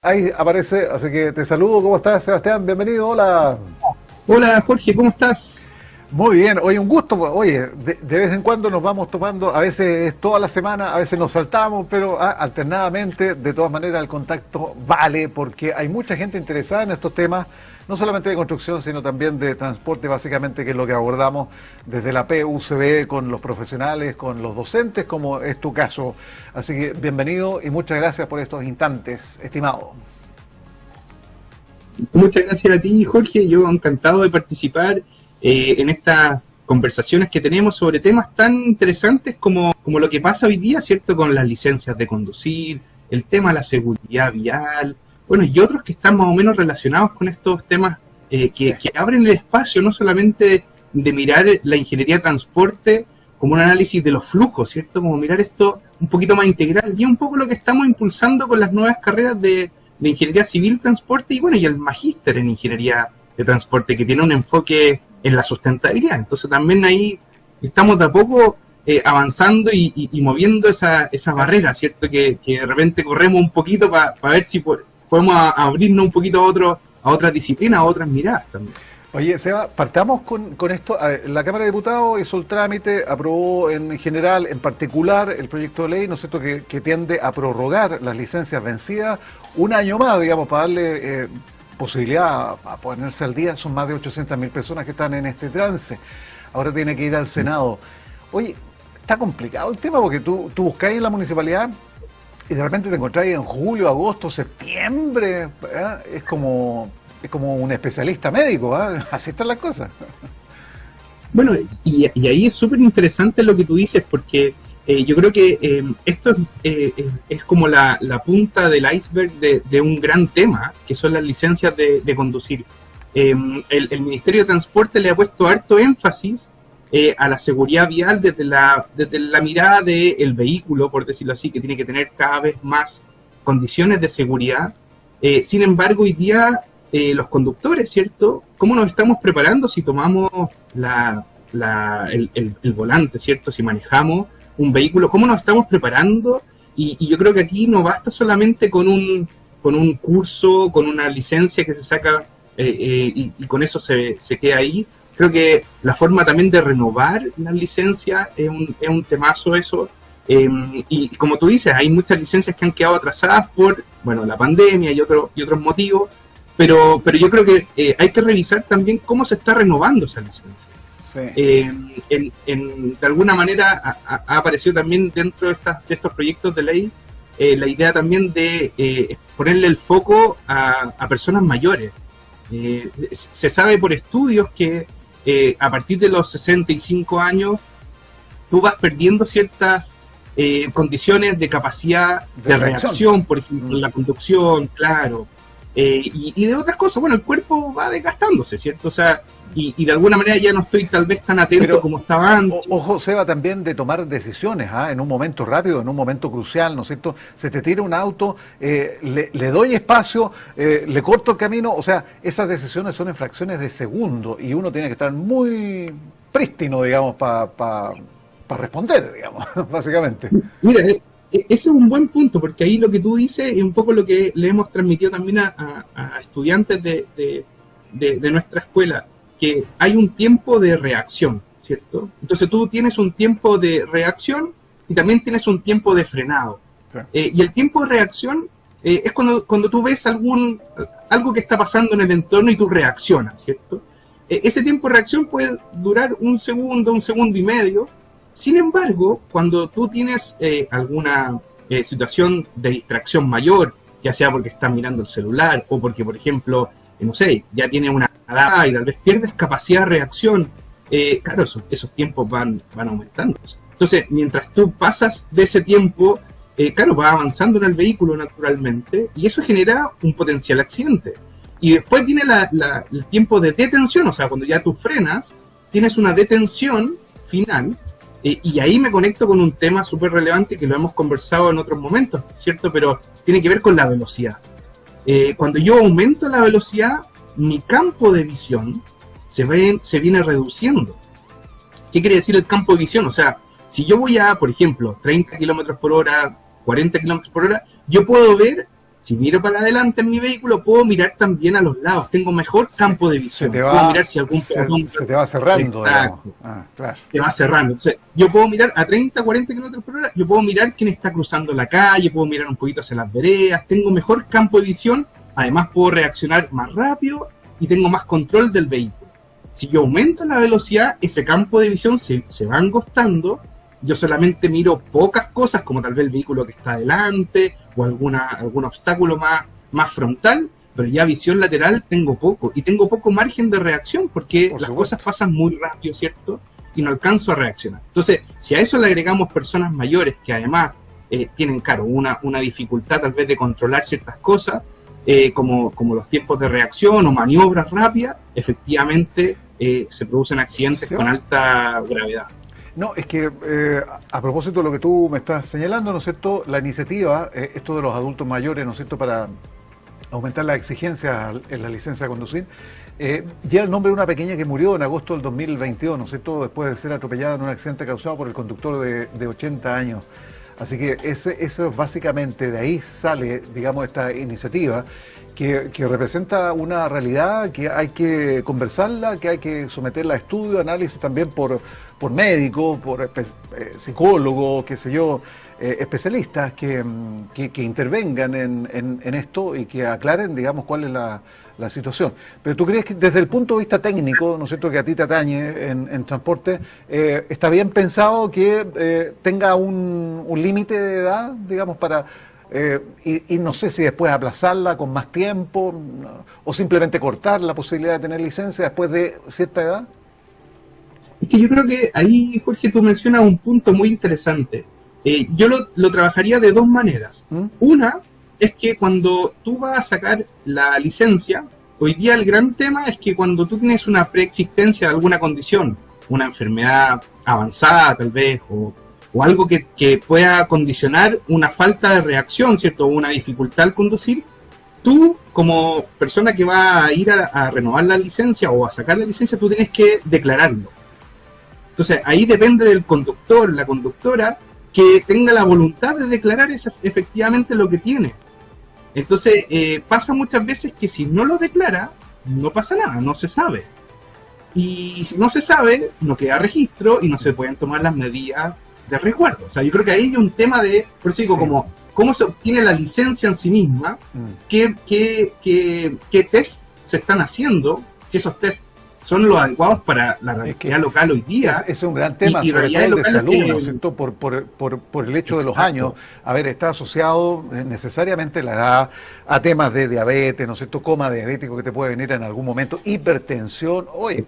Ahí aparece, así que te saludo. ¿Cómo estás, Sebastián? Bienvenido, hola. Hola Jorge, ¿cómo estás? Muy bien, oye, un gusto. Oye, de vez en cuando nos vamos topando, a veces es toda la semana, a veces nos saltamos, pero alternadamente, de todas maneras, el contacto vale porque hay mucha gente interesada en estos temas, no solamente de construcción, sino también de transporte, básicamente, que es lo que abordamos desde la PUCB con los profesionales, con los docentes, como es tu caso. Así que bienvenido y muchas gracias por estos instantes, estimado. Muchas gracias a ti Jorge, yo encantado de participar en estas conversaciones que tenemos sobre temas tan interesantes como lo que pasa hoy día, ¿cierto? Con las licencias de conducir, el tema de la seguridad vial, bueno, y otros que están más o menos relacionados con estos temas que abren el espacio no solamente de mirar la ingeniería de transporte como un análisis de los flujos, ¿cierto? Como mirar esto un poquito más integral y un poco lo que estamos impulsando con las nuevas carreras de ingeniería civil, transporte y bueno, y el magíster en ingeniería de transporte que tiene un enfoque en la sustentabilidad. Entonces también ahí estamos de a poco avanzando y moviendo esa barrera, ¿cierto? Que de repente corremos un poquito para ver si podemos abrirnos un poquito a otras disciplinas, a otras miradas también. Oye, Seba, partamos con esto. A ver, la Cámara de Diputados hizo el trámite, aprobó en general, en particular, el proyecto de ley, ¿no es cierto?, que tiende a prorrogar las licencias vencidas un año más, digamos, para darle posibilidad a ponerse al día. Son más de 800.000 personas que están en este trance. Ahora tiene que ir al Senado. Oye, está complicado el tema porque tú buscáis en la municipalidad y de repente te encontráis en julio, agosto, septiembre. Es como un especialista médico, ¿eh? Así están las cosas. Bueno, y ahí es súper interesante lo que tú dices, porque yo creo que esto es como la punta del iceberg de un gran tema, que son las licencias de conducir. El Ministerio de Transporte le ha puesto harto énfasis a la seguridad vial desde la mirada del vehículo, por decirlo así, que tiene que tener cada vez más condiciones de seguridad. Sin embargo, hoy día los conductores, ¿cierto? ¿Cómo nos estamos preparando si tomamos el volante, ¿cierto? Si manejamos un vehículo, ¿cómo nos estamos preparando? Y yo creo que aquí no basta solamente con un curso, con una licencia que se saca y con eso se queda ahí. Creo que la forma también de renovar las licencias es un temazo eso. Y como tú dices, hay muchas licencias que han quedado atrasadas por, bueno, la pandemia y otros motivos. Pero yo creo que hay que revisar también cómo se está renovando esa licencia. Sí. De alguna manera ha aparecido también dentro de estos proyectos de ley la idea también de ponerle el foco a personas mayores. Se sabe por estudios que a partir de los 65 años tú vas perdiendo ciertas condiciones de capacidad de reacción, por ejemplo, en la conducción, claro. Y de otras cosas, bueno, el cuerpo va desgastándose, ¿cierto? O sea, y de alguna manera ya no estoy tal vez tan atento como estaba antes. Ojo, Seba, también de tomar decisiones, en un momento rápido, en un momento crucial, ¿no es cierto? Se te tira un auto, le doy espacio, le corto el camino, o sea, esas decisiones son en fracciones de segundo y uno tiene que estar muy prístino, digamos, para responder, digamos, básicamente. Mira, ese es un buen punto, porque ahí lo que tú dices es un poco lo que le hemos transmitido también a estudiantes de nuestra escuela, que hay un tiempo de reacción, ¿cierto? Entonces tú tienes un tiempo de reacción y también tienes un tiempo de frenado. Sí. Y el tiempo de reacción es cuando tú ves algo que está pasando en el entorno y tú reaccionas, ¿cierto? Ese tiempo de reacción puede durar un segundo y medio. Sin embargo, cuando tú tienes alguna situación de distracción mayor, ya sea porque estás mirando el celular o porque, por ejemplo, no sé, ya tienes una edad y tal vez pierdes capacidad de reacción, claro, esos tiempos van aumentando. Entonces, mientras tú pasas de ese tiempo, claro, vas avanzando en el vehículo naturalmente y eso genera un potencial accidente. Y después viene el tiempo de detención, o sea, cuando ya tú frenas, tienes una detención final. Y ahí me conecto con un tema súper relevante que lo hemos conversado en otros momentos, ¿cierto? Pero tiene que ver con la velocidad. Cuando yo aumento la velocidad, mi campo de visión se viene reduciendo. ¿Qué quiere decir el campo de visión? O sea, si yo voy a, por ejemplo, 30 kilómetros por hora, 40 kilómetros por hora, yo puedo ver Si miro para adelante en mi vehículo, puedo mirar también a los lados, tengo mejor campo de visión. Puedo mirar si algún peatón se te va cerrando, digamos. Claro. Se va cerrando. Entonces, yo puedo mirar a 30, 40 kilómetros por hora, yo puedo mirar quién está cruzando la calle, puedo mirar un poquito hacia las veredas, tengo mejor campo de visión, además puedo reaccionar más rápido y tengo más control del vehículo. Si yo aumento la velocidad, ese campo de visión se va angostando. Yo solamente miro pocas cosas, como tal vez el vehículo que está adelante o algún obstáculo más frontal, pero ya visión lateral tengo poco, y tengo poco margen de reacción porque las cosas pasan muy rápido, ¿cierto? Y no alcanzo a reaccionar. Entonces, si a eso le agregamos personas mayores que además tienen, claro, una dificultad tal vez de controlar ciertas cosas, como los tiempos de reacción o maniobras rápidas, efectivamente se producen accidentes con alta gravedad. No, es que a propósito de lo que tú me estás señalando, ¿no es cierto?, la iniciativa, esto de los adultos mayores, ¿no es cierto?, para aumentar las exigencias en la licencia de conducir, lleva el nombre de una pequeña que murió en agosto del 2022, ¿no es cierto?, después de ser atropellada en un accidente causado por el conductor de 80 años. Así que eso básicamente, de ahí sale, digamos, esta iniciativa que representa una realidad que hay que conversarla, que hay que someterla a estudio, análisis también por médicos, por psicólogos, qué sé yo, especialistas que intervengan en esto y que aclaren, digamos, cuál es la situación. Pero tú crees que desde el punto de vista técnico, ¿no es cierto?, que a ti te atañe en transporte, ¿está bien pensado que tenga un límite de edad, digamos, para... y no sé si después aplazarla con más tiempo, ¿no?, o simplemente cortar la posibilidad de tener licencia después de cierta edad? Es que yo creo que ahí, Jorge, tú mencionas un punto muy interesante. Yo lo trabajaría de dos maneras. Una es que cuando tú vas a sacar la licencia, hoy día el gran tema es que cuando tú tienes una preexistencia de alguna condición, una enfermedad avanzada tal vez, o algo que pueda condicionar una falta de reacción, ¿cierto?, o una dificultad al conducir, tú como persona que va a ir a renovar la licencia o a sacar la licencia, tú tienes que declararlo. Entonces ahí depende del conductor, la conductora, que tenga la voluntad de declarar efectivamente lo que tiene. Entonces pasa muchas veces que si no lo declara, no pasa nada, no se sabe. Y si no se sabe, no queda registro y no se pueden tomar las medidas de resguardo. O sea, yo creo que ahí hay un tema de, por eso digo, como cómo se obtiene la licencia en sí misma, qué test se están haciendo, si esos test son los adecuados para la realidad local hoy día. Es un gran tema, sobre todo de salud, ¿no es cierto?, por el hecho de los años. A ver, está asociado necesariamente la edad a temas de diabetes, ¿no es cierto?, coma diabético que te puede venir en algún momento, hipertensión, oye,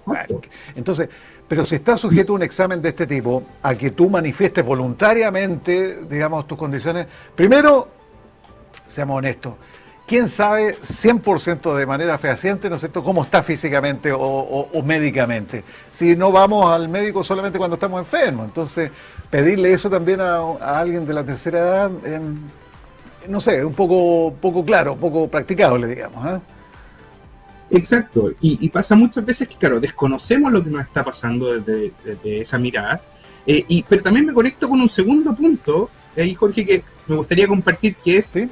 entonces, pero si estás sujeto a un examen de este tipo, a que tú manifiestes voluntariamente, digamos, tus condiciones, primero, seamos honestos, ¿quién sabe 100% de manera fehaciente, ¿no es cierto?, cómo está físicamente o médicamente? Si no vamos al médico solamente cuando estamos enfermos. Entonces, pedirle eso también a alguien de la tercera edad, no sé, un poco claro, un poco practicable, digamos, ¿eh? Exacto, y pasa muchas veces que, claro, desconocemos lo que nos está pasando desde esa mirada, pero también me conecto con un segundo punto, Jorge, que me gustaría compartir, que es... ¿sí?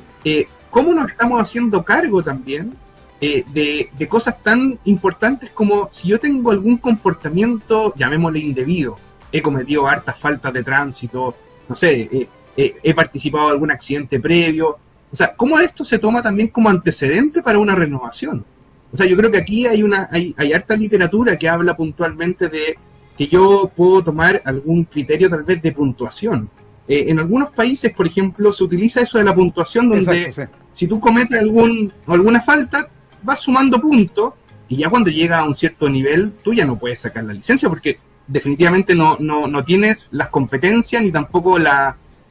¿Cómo nos estamos haciendo cargo también de cosas tan importantes como si yo tengo algún comportamiento, llamémosle indebido, he cometido hartas faltas de tránsito, no sé, he participado en algún accidente previo? O sea, ¿cómo esto se toma también como antecedente para una renovación? O sea, yo creo que aquí hay harta literatura que habla puntualmente de que yo puedo tomar algún criterio tal vez de puntuación. En algunos países, por ejemplo, se utiliza eso de la puntuación, donde exacto, sí, si tú cometes alguna falta, vas sumando puntos, y ya cuando llega a un cierto nivel, tú ya no puedes sacar la licencia, porque definitivamente no tienes las competencias, ni tampoco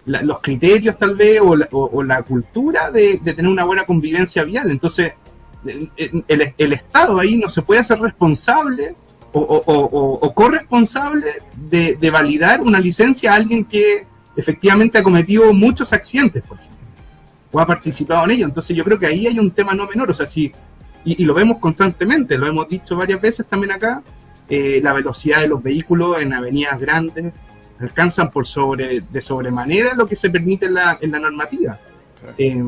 los criterios tal vez, o la cultura de tener una buena convivencia vial. Entonces, el Estado ahí no se puede hacer responsable o corresponsable de validar una licencia a alguien que efectivamente ha cometido muchos accidentes, por ejemplo, o ha participado en ello. Entonces yo creo que ahí hay un tema no menor. O sea, y lo vemos constantemente, lo hemos dicho varias veces también acá, la velocidad de los vehículos en avenidas grandes alcanzan de sobremanera lo que se permite en la normativa. Sí.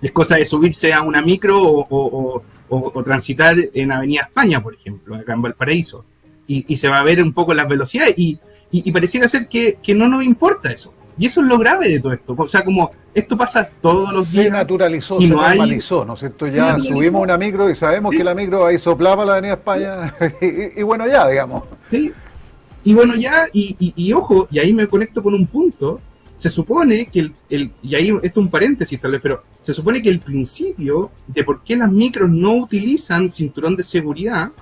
es cosa de subirse a una micro o transitar en Avenida España, por ejemplo, acá en Valparaíso. Y se va a ver un poco las velocidades y pareciera ser que no nos importa eso. Y eso es lo grave de todo esto. O sea, como esto pasa todos los días. Se naturalizó, y se no normalizó, ¿no es cierto? Ya subimos una micro y sabemos que la micro ahí soplaba la Avenida España y bueno, ya, digamos. Sí. Y bueno, ya, y ojo, y ahí me conecto con un punto. Se supone que y ahí esto es un paréntesis tal vez, pero se supone que el principio de por qué las micros no utilizan cinturón de seguridad,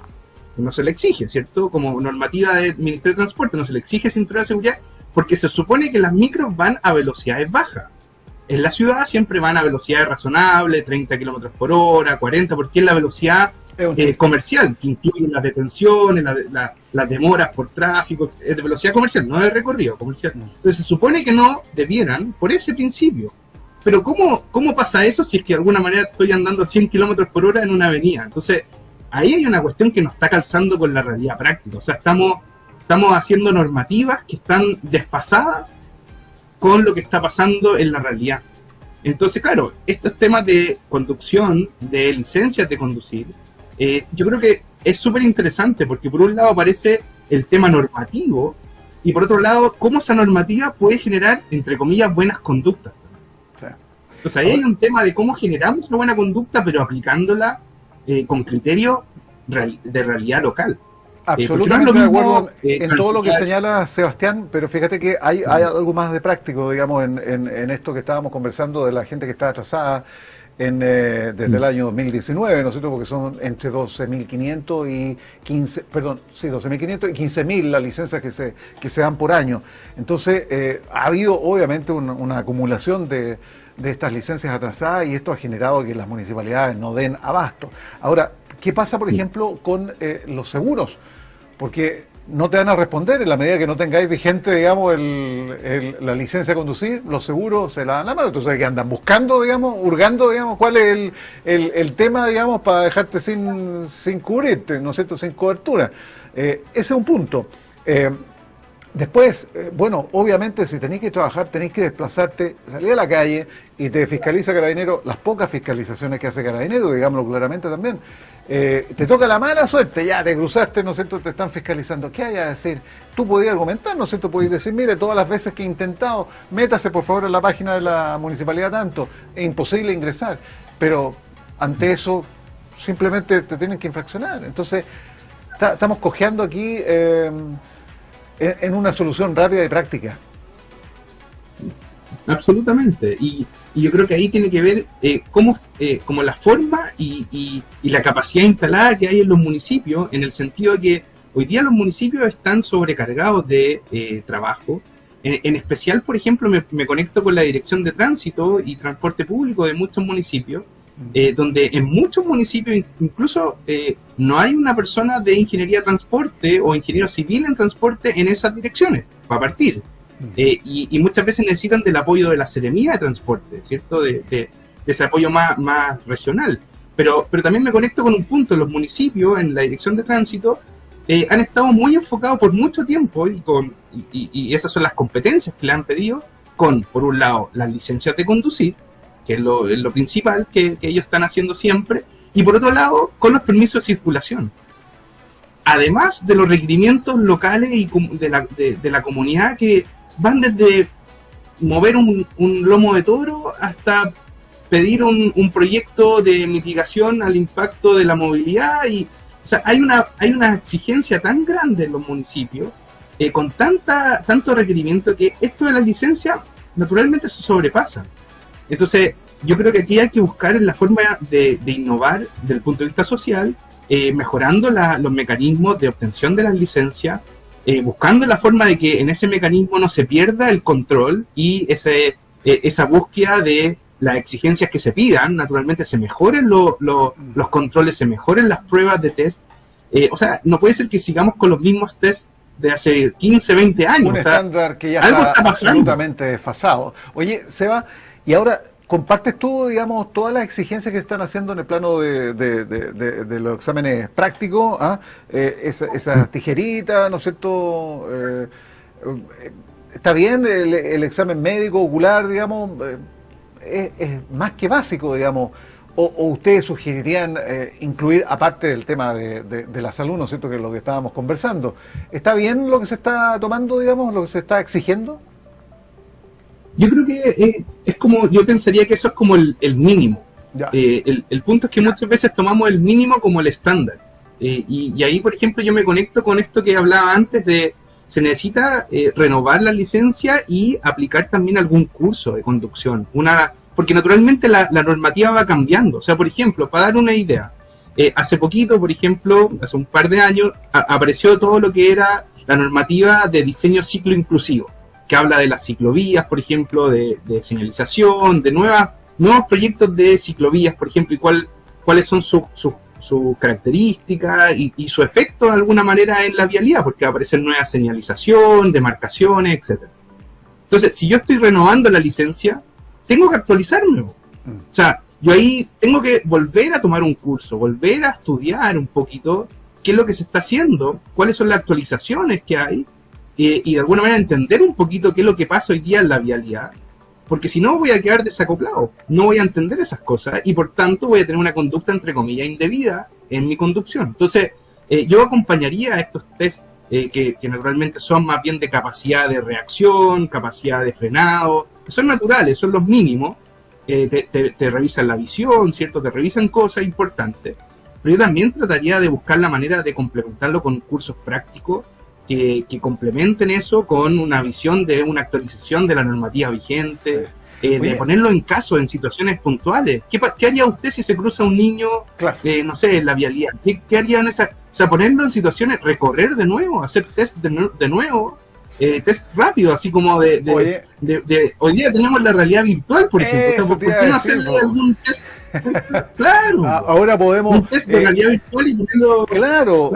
no se le exige, ¿cierto? Como normativa del Ministerio de Transporte, no se le exige cinturón de seguridad, porque se supone que las micros van a velocidades bajas. En la ciudad siempre van a velocidades razonables, 30 kilómetros por hora, 40, porque es la velocidad comercial, que incluye las detenciones, las demoras por tráfico, es de velocidad comercial, no de recorrido comercial. Entonces se supone que no debieran por ese principio. Pero ¿cómo pasa eso si es que de alguna manera estoy andando a 100 kilómetros por hora en una avenida? Entonces ahí hay una cuestión que no está calzando con la realidad práctica. O sea, estamos haciendo normativas que están desfasadas con lo que está pasando en la realidad. Entonces, claro, estos temas de conducción, de licencias de conducir, yo creo que es súper interesante porque por un lado aparece el tema normativo y por otro lado, cómo esa normativa puede generar, entre comillas, buenas conductas. Sí. Entonces ahí hay un tema de cómo generamos una buena conducta, pero aplicándola con criterio de realidad local. Absolutamente de acuerdo en todo lo que señala Sebastián, pero fíjate que hay algo más de práctico, digamos, en esto que estábamos conversando de la gente que está atrasada desde el año 2019, ¿no es cierto? Porque son entre 12.500 y 12.500 y 15.000 las licencias que se dan por año. Entonces, ha habido obviamente una acumulación de estas licencias atrasadas y esto ha generado que las municipalidades no den abasto. Ahora, ¿qué pasa, por ejemplo, con los seguros? Porque no te van a responder en la medida que no tengáis vigente, digamos, la licencia de conducir, los seguros se la dan la mano. Entonces, que andan buscando, digamos, hurgando, digamos, cuál es el tema, digamos, para dejarte sin cubrirte, ¿no es cierto?, sin cobertura. Ese es un punto. Después, bueno, obviamente si tenéis que trabajar, tenéis que desplazarte, salir a la calle y te fiscaliza Carabinero, las pocas fiscalizaciones que hace Carabinero, digámoslo claramente también. Te toca la mala suerte, ya te cruzaste, ¿no es cierto?, te están fiscalizando. ¿Qué hay a decir? Tú podías argumentar, ¿no es cierto?, podías decir, mire, todas las veces que he intentado, métase por favor en la página de la municipalidad tanto, es imposible ingresar. Pero ante eso, simplemente te tienen que infraccionar. Entonces, estamos cojeando aquí en una solución rápida y práctica. Absolutamente. Y yo creo que ahí tiene que ver como la forma y la capacidad instalada que hay en los municipios, en el sentido de que hoy día los municipios están sobrecargados de trabajo. En especial, por ejemplo, me conecto con la Dirección de Tránsito y Transporte Público de muchos municipios, donde en muchos municipios incluso no hay una persona de ingeniería de transporte o ingeniero civil en transporte en esas direcciones, para partir. Y muchas veces necesitan del apoyo de la Seremía de Transporte, ¿cierto? De ese apoyo más regional. Pero también me conecto con un punto: los municipios en la Dirección de Tránsito han estado muy enfocados por mucho tiempo y esas son las competencias que le han pedido con, por un lado, las licencias de conducir, que es lo principal que ellos están haciendo siempre, y por otro lado, con los permisos de circulación. Además de los requerimientos locales y de la comunidad que van desde mover un lomo de toro hasta pedir un proyecto de mitigación al impacto de la movilidad. O sea, hay una exigencia tan grande en los municipios, con tanto requerimiento, que esto de las licencias naturalmente se sobrepasa. Entonces, yo creo que aquí hay que buscar la forma de innovar desde el punto de vista social, mejorando los mecanismos de obtención de las licencias, buscando la forma de que en ese mecanismo no se pierda el control y esa búsqueda de las exigencias que se pidan, naturalmente se mejoren los controles, se mejoren las pruebas de test. O sea, no puede ser que sigamos con los mismos test de hace 15, 20 años. Un estándar que ya está absolutamente desfasado. Oye, Seba, y ahora, ¿compartes tú, digamos, todas las exigencias que están haciendo en el plano de los exámenes prácticos? Esa tijerita, ¿no es cierto? ¿Está bien el examen médico, ocular, digamos? es más que básico, digamos. O ustedes sugerirían incluir, aparte del tema de la salud, ¿no es cierto?, que es lo que estábamos conversando. ¿Está bien lo que se está tomando, digamos, lo que se está exigiendo? Yo creo que es como, yo pensaría que eso es como el mínimo. El punto es que muchas veces tomamos el mínimo como el estándar. Y ahí, por ejemplo, yo me conecto con esto que hablaba antes de, se necesita renovar la licencia y aplicar también algún curso de conducción. Porque naturalmente la normativa va cambiando. O sea, por ejemplo, para dar una idea, hace poquito, por ejemplo, hace un par de años, apareció todo lo que era la normativa de diseño ciclo inclusivo, que habla de las ciclovías, por ejemplo, de señalización, de nuevos proyectos de ciclovías, por ejemplo, y cuáles son sus características y su efecto de alguna manera en la vialidad, porque va a aparecer nueva señalización, demarcaciones, etcétera. Entonces, si yo estoy renovando la licencia, tengo que actualizarme. O sea, yo ahí tengo que volver a tomar un curso, volver a estudiar un poquito qué es lo que se está haciendo, cuáles son las actualizaciones que hay, y de alguna manera entender un poquito qué es lo que pasa hoy día en la vialidad, porque si no voy a quedar desacoplado, no voy a entender esas cosas, y por tanto voy a tener una conducta, entre comillas, indebida en mi conducción. Entonces, yo acompañaría a estos test que naturalmente son más bien de capacidad de reacción, capacidad de frenado, que son naturales, son los mínimos, te revisan la visión, ¿cierto? Te revisan cosas importantes, pero yo también trataría de buscar la manera de complementarlo con cursos prácticos que complementen eso con una visión de una actualización de la normativa vigente, de ponerlo en caso, en situaciones puntuales. ¿Qué haría usted si se cruza un niño, claro, no sé, en la vialidad? ¿Qué haría en esa? O sea, ponerlo en situaciones, recorrer de nuevo, hacer test de nuevo, test rápido, así como hoy día tenemos la realidad virtual, por ejemplo. O sea, ¿por qué no hacerle algún test? Claro. Ahora podemos... Un test de realidad virtual y ponerlo... Claro.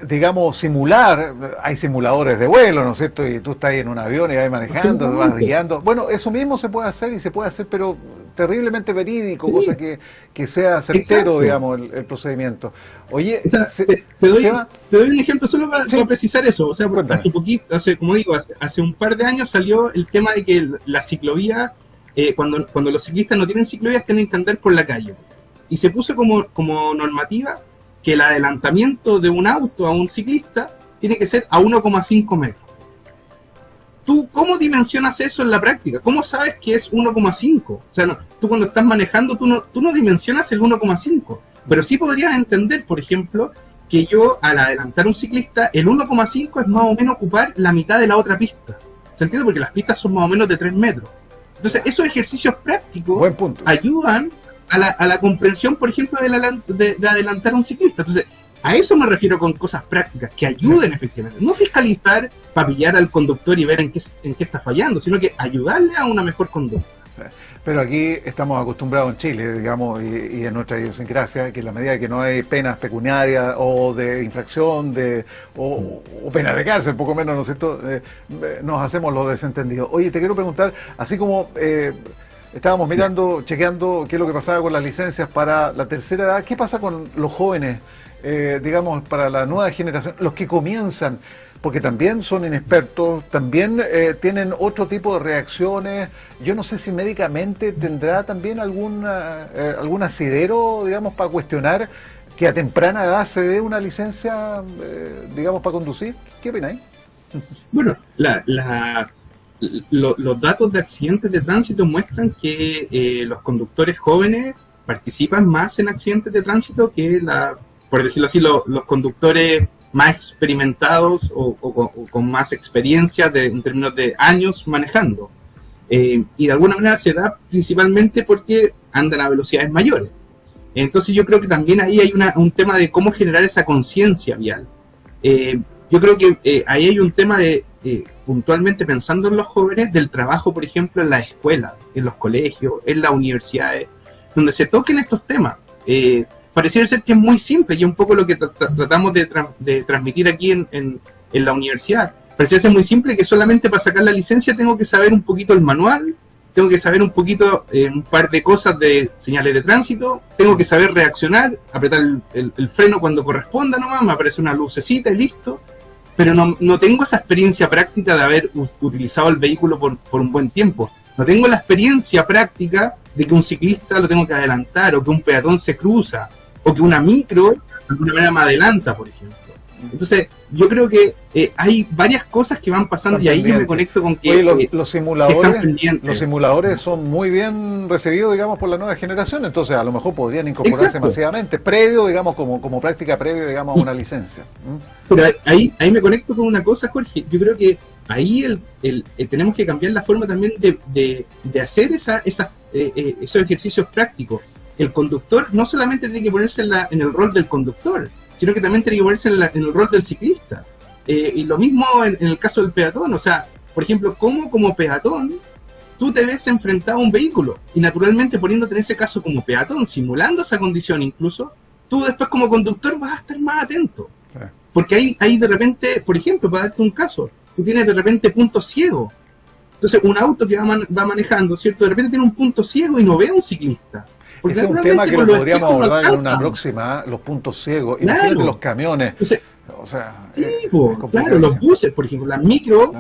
Digamos, simular, hay simuladores de vuelo, ¿no es cierto? Y tú estás ahí en un avión y vas manejando, vas guiando. Bueno, eso mismo se puede hacer y se puede hacer, pero terriblemente verídico, sí, cosa que sea certero, exacto, digamos, el procedimiento. Oye, o sea, te doy un ejemplo solo para precisar eso. O sea, hace poquito, como digo, hace un par de años salió el tema de que la ciclovía, cuando los ciclistas no tienen ciclovías, tienen que andar por la calle. Y se puso como normativa que el adelantamiento de un auto a un ciclista tiene que ser a 1,5 metros. ¿Tú cómo dimensionas eso en la práctica? ¿Cómo sabes que es 1,5? O sea, tú cuando estás manejando, tú no dimensionas el 1,5. Pero sí podrías entender, por ejemplo, que yo al adelantar a un ciclista, el 1,5 es más o menos ocupar la mitad de la otra pista. ¿Se entiende? Porque las pistas son más o menos de 3 metros. Entonces, esos ejercicios prácticos ayudan a la comprensión, por ejemplo, de adelantar a un ciclista. Entonces, a eso me refiero con cosas prácticas, que ayuden efectivamente. No fiscalizar para pillar al conductor y ver en qué está fallando, sino que ayudarle a una mejor conducta. Pero aquí estamos acostumbrados en Chile, digamos, y en nuestra idiosincrasia, que en la medida que no hay penas pecuniarias o de infracción o penas de cárcel, poco menos, ¿no es cierto?, nos hacemos los desentendidos. Oye, te quiero preguntar, así como... estábamos mirando, chequeando qué es lo que pasaba con las licencias para la tercera edad. ¿Qué pasa con los jóvenes, digamos, para la nueva generación, los que comienzan? Porque también son inexpertos, también tienen otro tipo de reacciones. Yo no sé si médicamente tendrá también algún asidero, digamos, para cuestionar que a temprana edad se dé una licencia, digamos, para conducir. ¿Qué opináis? Bueno, los datos de accidentes de tránsito muestran que los conductores jóvenes participan más en accidentes de tránsito que, por decirlo así, los conductores más experimentados o con más experiencia en términos de años manejando. Y de alguna manera se da principalmente porque andan a velocidades mayores. Entonces yo creo que también ahí hay un tema de cómo generar esa conciencia vial. Yo creo que ahí hay un tema de... puntualmente pensando en los jóvenes, del trabajo, por ejemplo, en la escuela, en los colegios, en las universidades, donde se toquen estos temas. Pareciera ser que es muy simple y un poco lo que tratamos de transmitir aquí en la universidad. Pareciera ser muy simple que solamente para sacar la licencia tengo que saber un poquito el manual, tengo que saber un poquito un par de cosas de señales de tránsito, tengo que saber reaccionar, apretar el freno cuando corresponda nomás, me aparece una lucecita y listo. Pero no tengo esa experiencia práctica de haber utilizado el vehículo por un buen tiempo. No tengo la experiencia práctica de que un ciclista lo tengo que adelantar, o que un peatón se cruza, o que una micro de alguna manera me adelanta, por ejemplo. Entonces, yo creo que hay varias cosas que van pasando y ahí yo me conecto con que, oye, los que simuladores son muy bien recibidos, digamos, por la nueva generación, entonces a lo mejor podrían incorporarse masivamente, previo, digamos, como práctica previa, digamos, a una licencia. Pero ahí me conecto con una cosa, Jorge. Yo creo que ahí tenemos que cambiar la forma también de hacer esos ejercicios prácticos. El conductor no solamente tiene que ponerse en el rol del conductor, sino que también tiene que ponerse en el rol del ciclista. Y lo mismo en el caso del peatón. O sea, por ejemplo, ¿cómo como peatón tú te ves enfrentado a un vehículo? Y naturalmente, poniéndote en ese caso como peatón, simulando esa condición incluso, tú después como conductor vas a estar más atento. Porque hay de repente, por ejemplo, para darte un caso, tú tienes de repente puntos ciegos. Entonces, un auto que va manejando, ¿cierto? De repente tiene un punto ciego y no ve a un ciclista. Porque ese es un tema que lo podríamos abordar en una próxima, los puntos ciegos, y los camiones. Entonces, o sea, sí, claro, los buses, por ejemplo, las micro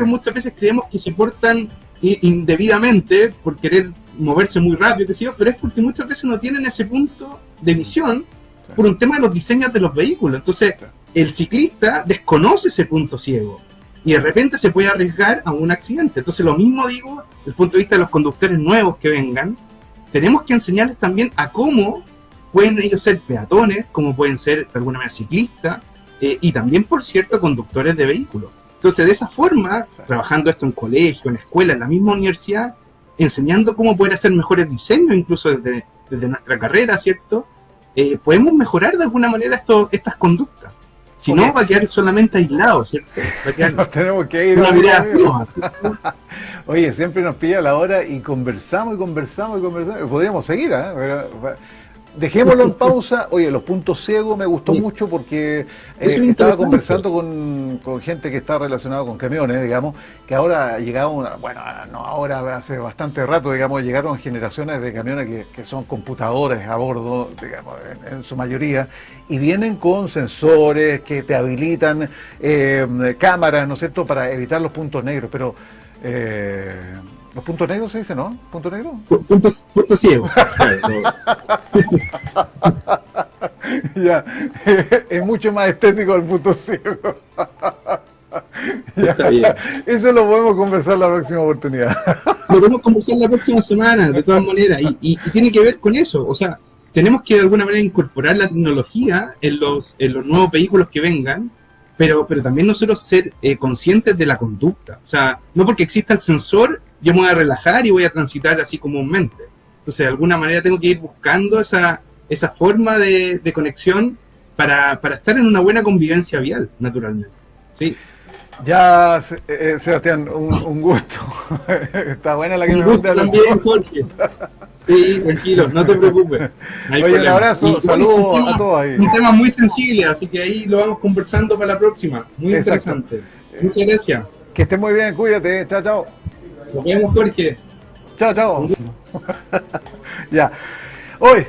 muchas veces creemos que se portan indebidamente por querer moverse muy rápido, qué sé yo, pero es porque muchas veces no tienen ese punto de visión por un tema de los diseños de los vehículos. Entonces, el ciclista desconoce ese punto ciego y de repente se puede arriesgar a un accidente. Entonces, lo mismo digo desde el punto de vista de los conductores nuevos que vengan. Tenemos que enseñarles también a cómo pueden ellos ser peatones, cómo pueden ser de alguna manera ciclistas, y también, por cierto, conductores de vehículos. Entonces, de esa forma, trabajando esto en colegio, en escuela, en la misma universidad, enseñando cómo poder hacer mejores diseños, incluso desde nuestra carrera, ¿cierto? Podemos mejorar de alguna manera estas conductas. Si no, va a quedar solamente aislado, ¿cierto? Va a quedar nos tenemos que ir. Una vida así, ¿no? Oye, siempre nos pilla la hora y conversamos. Podríamos seguir, ¿eh? Dejémoslo en pausa. Oye, los puntos ciegos me gustó mucho porque estaba conversando con gente que está relacionada con camiones, digamos, que ahora ha llegado, hace bastante rato, digamos, llegaron generaciones de camiones que son computadores a bordo, digamos, en su mayoría, y vienen con sensores que te habilitan cámaras, ¿no es cierto?, para evitar los puntos negros, pero... los puntos negros se dice, ¿no? ¿Punto negro? Puntos ciegos. Ya, es mucho más estético el punto ciego. Ya, está bien. Eso lo podemos conversar la próxima oportunidad. Lo podemos conversar la próxima semana, de todas maneras, y tiene que ver con eso. O sea, tenemos que de alguna manera incorporar la tecnología en los nuevos vehículos que vengan, pero también nosotros ser conscientes de la conducta. O sea, no porque exista el sensor, yo me voy a relajar y voy a transitar así comúnmente. Entonces, de alguna manera tengo que ir buscando esa forma de conexión para estar en una buena convivencia vial, naturalmente. Sí. Ya, Sebastián, un gusto. Está buena la que me gusta también, Jorge. Sí, tranquilo, no te preocupes. No Oye, problema. Un abrazo, saludos a todos ahí. Un tema muy sensible, así que ahí lo vamos conversando para la próxima. Muy interesante. Muchas gracias. Que estés muy bien, cuídate. Chao, chao. Nos vemos, Jorge. Chao, chao. Ya. Hoy.